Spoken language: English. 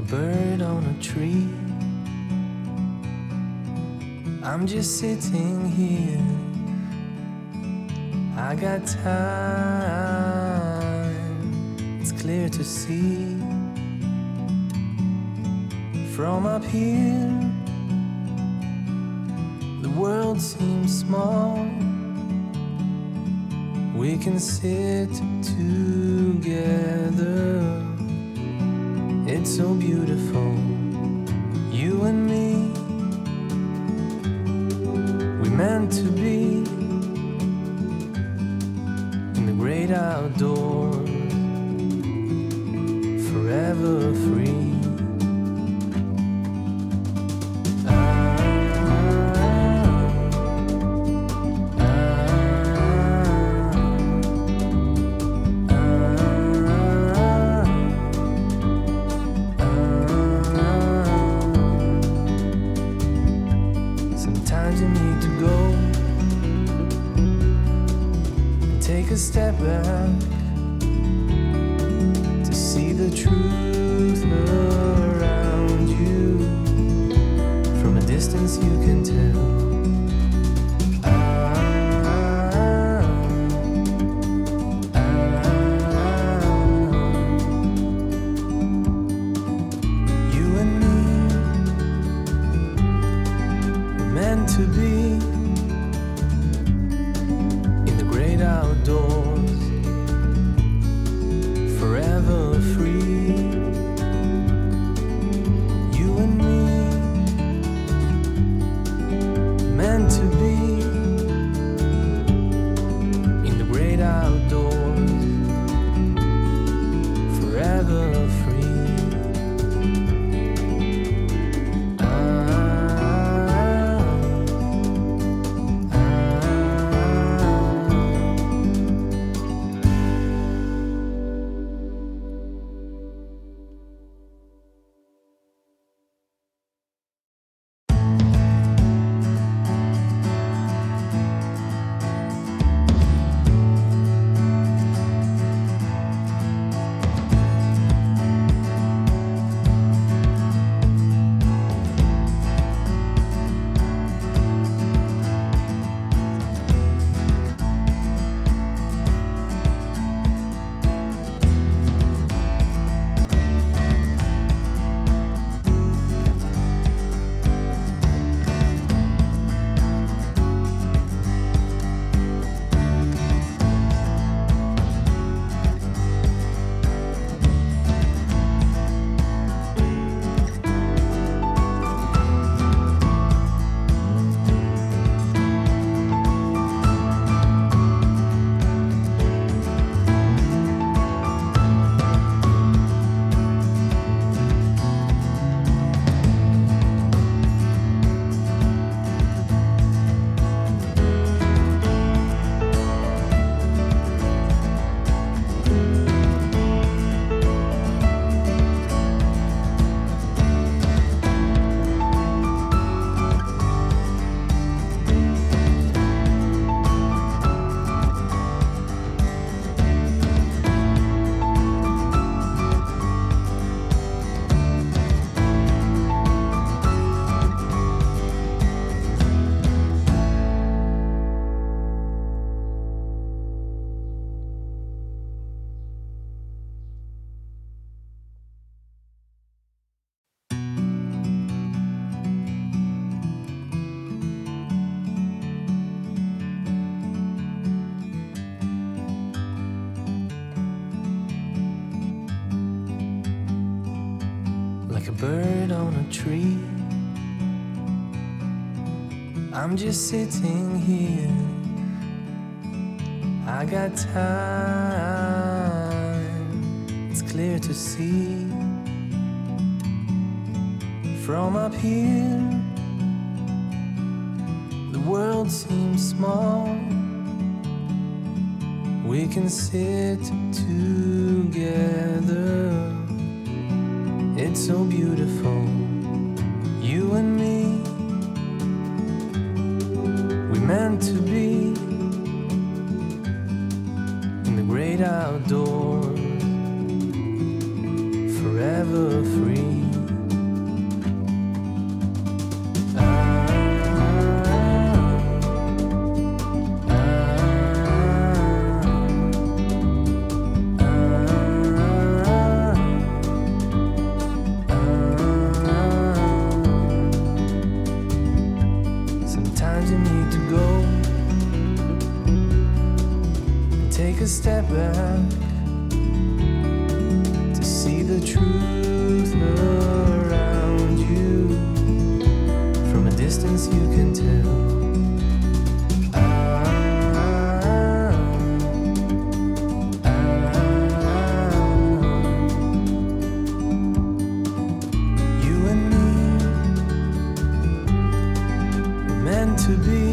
bird on a tree. I'm just sitting here. I got time, it's clear to see. From up here, the world seems small. We can sit together. It's so beautiful, you and me. We meant to be in the great outdoors, forever free. Sometimes you need to go and take a step back to see the truth around you. From a distance you can tell. You and me were meant to be in the great outdoors, forever free. You and me, meant to be in the great outdoors, forever free. Like a bird on a tree, I'm just sitting here. I got time, it's clear to see. From up here, the world seems small. We can sit together. It's so beautiful, you and me. We meant to be in the great outdoors, forever free. to be